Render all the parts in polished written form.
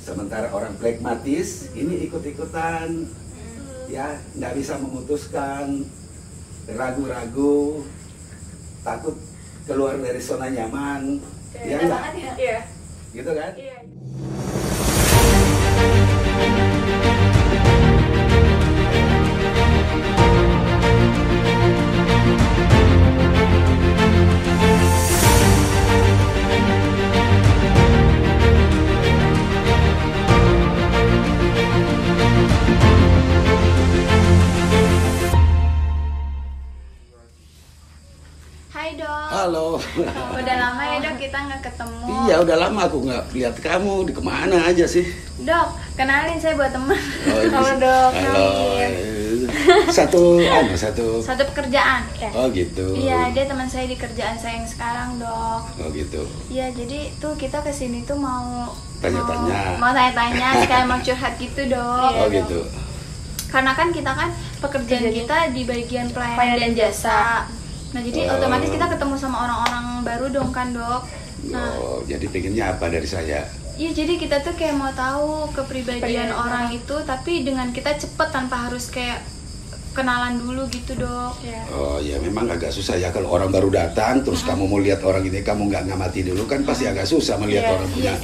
Sementara orang pragmatis ini ikut-ikutan, ya nggak bisa memutuskan, ragu-ragu, takut keluar dari zona nyaman, ya nggak? Iya. Gitu kan? Iya. Hai dok. Halo. Udah lama ya dok kita nggak ketemu. Iya, udah lama aku nggak lihat kamu. Di kemana aja sih? Dok, kenalin saya buat teman. Oh, ini Halo sih. dok. Halo. Satu Satu pekerjaan. Oh gitu. Iya, dia teman saya di kerjaan saya yang sekarang dok. Oh gitu. Iya, jadi tuh kita kesini tuh mau Tanya-tanya. mau tanya-tanya, sekalian mau curhat gitu dok. Oh gitu. Karena kan kita kan pekerjaan kita di bagian pelayanan dan jasa. Nah jadi Oh. otomatis kita ketemu sama orang-orang baru dong kan dok. Nah, Oh, jadi pengennya apa dari saya? iya, jadi kita tuh kayak mau tahu kepribadian orang itu, tapi dengan kita cepet tanpa harus kayak kenalan dulu gitu dok. Oh ya, memang agak susah ya kalau orang baru datang terus kamu mau lihat orang ini, kamu nggak ngamati dulu kan pasti agak susah melihat orang punya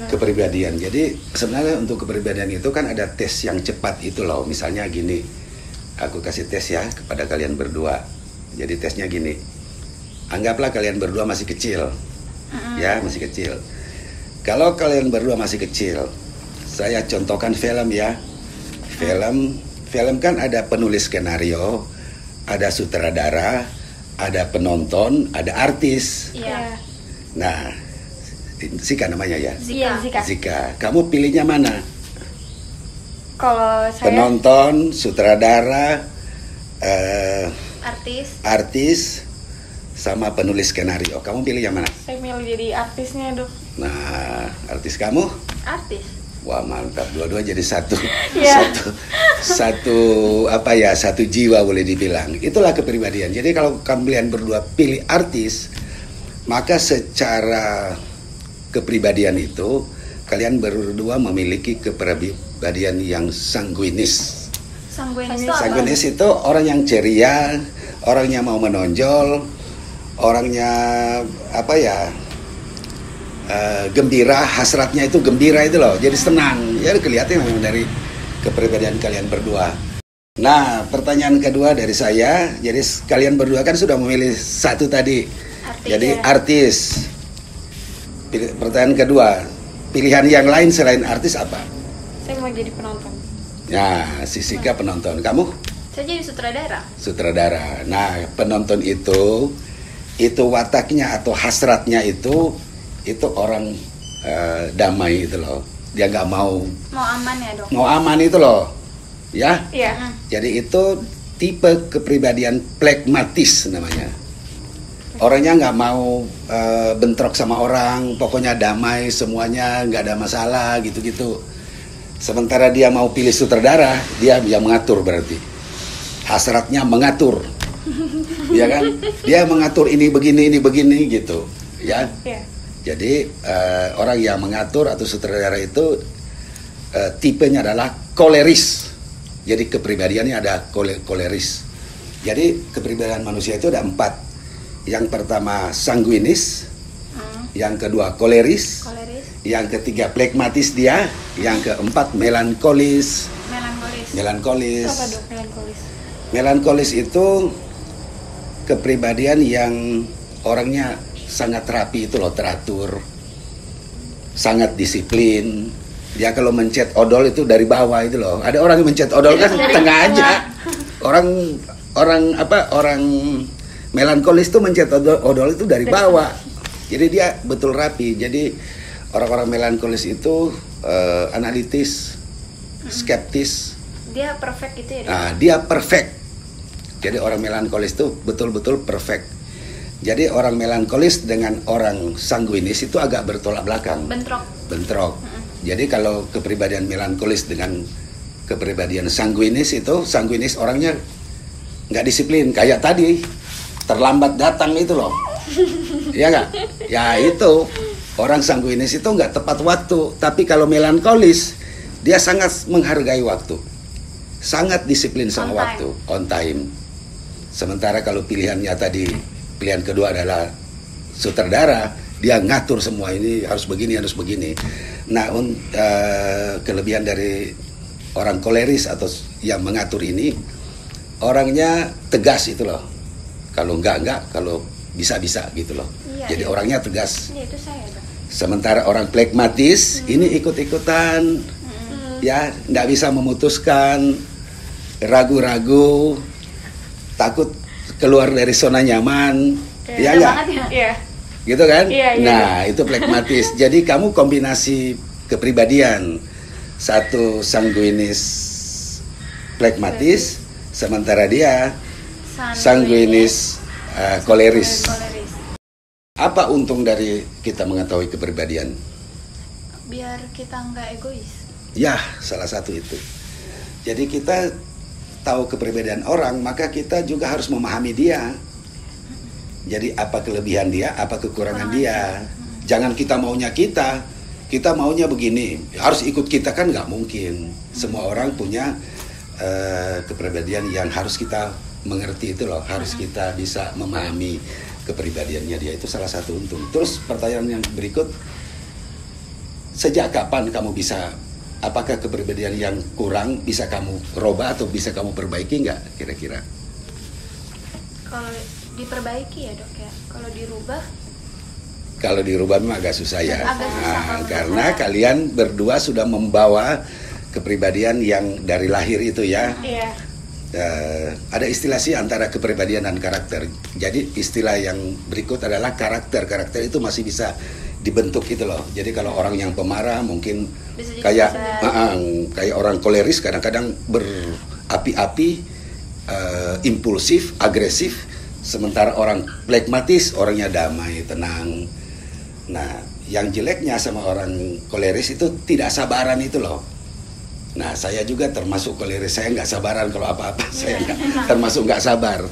kepribadian. Jadi sebenarnya untuk kepribadian itu kan ada tes yang cepat itu loh. Misalnya gini, aku kasih tes ya kepada kalian berdua. Jadi tesnya gini, anggaplah kalian berdua masih kecil, ya masih kecil. Kalau kalian berdua masih kecil, saya contohkan film ya. Film kan ada penulis skenario, ada sutradara, ada penonton, ada artis. Iya. Nah, Zika namanya ya. Zika. Zika, kamu pilihnya mana? Kalau saya Penonton, sutradara, artis, sama penulis skenario. Kamu pilih yang mana? saya milih jadi artisnya dok. Nah, artis kamu? Artis. Wah mantap, dua-dua jadi satu, Iya. satu jiwa boleh dibilang. Itulah kepribadian. Jadi kalau kalian berdua pilih artis, maka secara kepribadian itu kalian berdua memiliki kepribadian yang sanguinis. Sanguinis itu apa? Sanguinis itu orang yang ceria, orangnya mau menonjol, orangnya gembira, hasratnya itu gembira itu loh, jadi senang. Ya kelihatan memang dari kepribadian kalian berdua. Nah, pertanyaan kedua dari saya, jadi kalian berdua kan sudah memilih satu tadi, Artis, jadi ya. artis. Pertanyaan kedua, pilihan yang lain selain artis apa? Saya mau jadi penonton. Nah, si Sika penonton, kamu? Saya jadi sutradara. Sutradara. Nah, penonton itu wataknya atau hasratnya itu orang damai itu loh. Dia nggak mau Aman ya dok. aman itu loh, ya. Iya. Jadi itu tipe kepribadian pragmatis namanya. Orangnya nggak mau bentrok sama orang, pokoknya damai semuanya, nggak ada masalah gitu-gitu. Sementara dia mau pilih sutradara, dia yang mengatur berarti. Hasratnya mengatur. Ya kan? Dia mengatur ini begini gitu, ya. Iya. Jadi orang yang mengatur atau sutradara itu tipenya adalah koleris. Jadi kepribadiannya ada koleris. Jadi kepribadian manusia itu ada 4. Yang pertama sanguinis, yang kedua koleris, yang ketiga pragmatis dia, yang keempat melankolis. Melankolis. Apa dok melankolis? Melankolis itu kepribadian yang orangnya sangat rapi itu loh, teratur, sangat disiplin. Dia kalau mencet odol itu dari bawah itu loh. Ada orang yang mencet odol kan tengah aja. Orang melankolis itu mencet odol itu dari bawah. Jadi dia betul rapi. Jadi orang-orang melankolis itu analitis, skeptis. Dia perfect gitu ya dok? Nah, dia perfect. Jadi orang melankolis itu betul-betul perfect. Jadi orang melankolis dengan orang sanguinis itu agak bertolak belakang. Bentrok. Jadi kalau kepribadian melankolis dengan kepribadian sanguinis itu, sanguinis orangnya nggak disiplin. Kayak tadi, terlambat datang itu loh. Iya nggak? Ya itu. Orang sanguinis itu nggak tepat waktu, tapi kalau melankolis dia sangat menghargai waktu, sangat disiplin sama waktu, on time. Sementara kalau pilihannya tadi, pilihan kedua adalah sutradara, dia ngatur semua, ini harus begini, harus begini. Nah, kelebihan dari orang koleris atau yang mengatur ini, orangnya tegas itu loh. Kalau enggak, kalau bisa gitu loh. Iya, jadi iya. orangnya tegas. Iya, itu saya, Dok. Sementara orang plekmatis ini ikut-ikutan, ya nggak bisa memutuskan, ragu-ragu, takut keluar dari zona nyaman, ya nggak? Iya. Gitu kan? Iya, iya. Nah, itu plekmatis. Jadi kamu kombinasi kepribadian, satu sanguinis plekmatis, sementara dia sanguinis koleris. Koleris. Apa untung dari kita mengetahui kepribadian? Biar kita nggak egois. Ya, salah satu itu. Jadi kita tahu kepribadian orang, maka kita juga harus memahami dia. Jadi apa kelebihan dia, apa kekurangan dia. Jangan kita maunya kita maunya begini, harus ikut kita, kan nggak mungkin. Semua orang punya kepribadian yang harus kita mengerti itu loh, harus kita bisa memahami kepribadiannya dia, itu salah satu untung. Terus pertanyaan yang berikut, sejak kapan kamu bisa, apakah kepribadian yang kurang bisa kamu rubah atau bisa kamu perbaiki nggak kira-kira? Kalau diperbaiki ya, Dok ya. Kalau dirubah, Kalau dirubah memang agak susah ya. Agak susah kalau Karena dirubah. kalian berdua sudah membawa kepribadian yang dari lahir itu ya. Iya. Ada istilah sih antara kepribadian dan karakter. Jadi istilah yang berikut adalah karakter. Karakter itu masih bisa dibentuk itu loh. Jadi kalau orang yang pemarah mungkin Bisa jadi kayak bisa. kayak orang koleris kadang-kadang berapi-api, impulsif, agresif. Sementara orang plekmatis orangnya damai, tenang. Nah, yang jeleknya sama orang koleris itu tidak sabaran itu loh. Nah, saya juga termasuk koleris, saya nggak sabaran kalau apa-apa, saya termasuk nggak sabar.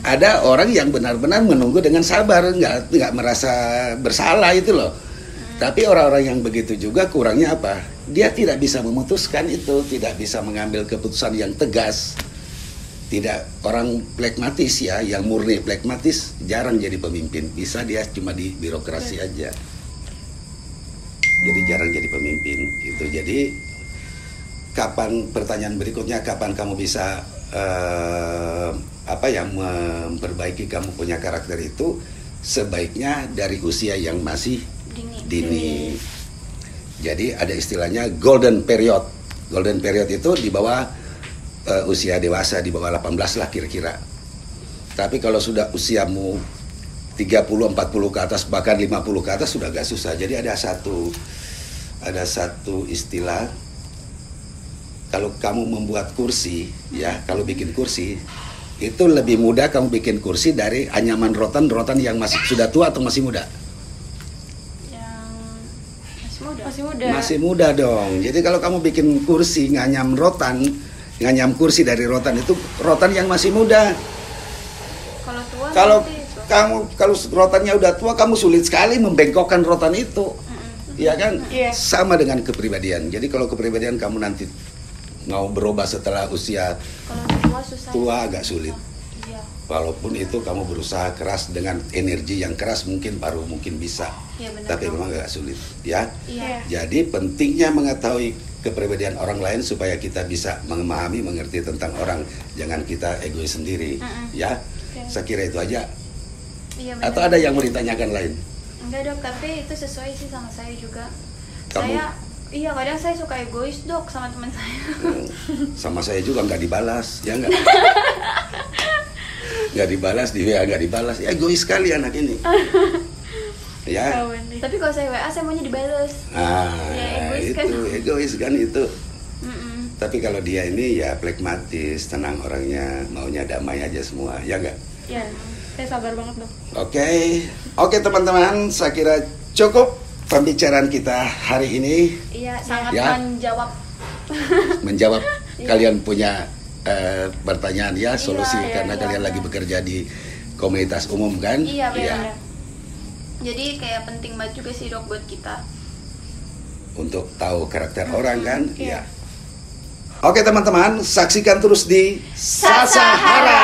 Ada orang yang benar-benar menunggu dengan sabar, nggak merasa bersalah itu loh. Tapi orang-orang yang begitu juga kurangnya apa? Dia tidak bisa memutuskan itu, tidak bisa mengambil keputusan yang tegas. Tidak, orang plekmatis ya, yang murni plekmatis jarang jadi pemimpin. Bisa dia cuma di birokrasi aja. Jadi jarang jadi pemimpin gitu. Jadi kapan, pertanyaan berikutnya, kapan kamu bisa memperbaiki kamu punya karakter itu? Sebaiknya dari usia yang masih dini. Jadi ada istilahnya golden period. Golden period itu di bawah usia dewasa, di bawah 18 lah kira-kira. Tapi kalau sudah usiamu 30, 40 ke atas, bahkan 50 ke atas sudah agak susah. Jadi ada satu istilah, kalau kamu membuat kursi, ya, kalau bikin kursi, itu lebih mudah kamu bikin kursi dari anyaman rotan yang masih sudah tua atau masih muda? Yang masih muda. Masih muda. Masih muda dong. Jadi kalau kamu bikin kursi nganyam kursi dari rotan itu rotan yang masih muda. Kalau tua Kalau nanti itu. kalau rotannya udah tua, kamu sulit sekali membengkokkan rotan itu. Iya kan? Iya. Sama dengan kepribadian. Jadi kalau kepribadian kamu nanti mau berubah setelah usia Kalau tua susah. tua agak sulit. Iya. Walaupun itu kamu berusaha keras dengan energi yang keras, mungkin baru mungkin bisa. Iya, benar. Tapi memang agak sulit, ya. Iya. Jadi pentingnya mengetahui kepribadian orang lain supaya kita bisa memahami, mengerti tentang orang. Jangan kita egois sendiri, ya. Saya kira itu aja. Iya, benar. Atau ada yang mau ditanyakan lain? Enggak, Dok, tapi itu sesuai sih sama saya juga. Kamu? Iya, kadang saya suka egois, Dok, sama teman saya. Sama saya juga nggak dibalas, ya nggak? Nggak dibalas, di WA nggak dibalas. Ya, egois sekali anak ini. Ya. Kawan nih. Tapi kalau saya WA, saya maunya dibales. Ya, egois kan. Itu egois kan itu. Mm-mm. Tapi kalau dia ini ya plekmatis, tenang orangnya, maunya damai aja semua, ya nggak? Ya, saya sabar banget dong. Oke teman-teman, saya kira cukup pembicaraan kita hari ini. Iya, sangat Ya. Menjawab kalian punya pertanyaan ya, solusi Iya, karena iya. kalian lagi bekerja di komunitas umum kan? Iya, benar. Jadi kayak penting banget juga sih dok buat kita untuk tahu karakter orang kan. Iya. Ya. Oke teman-teman, saksikan terus di Sasahara.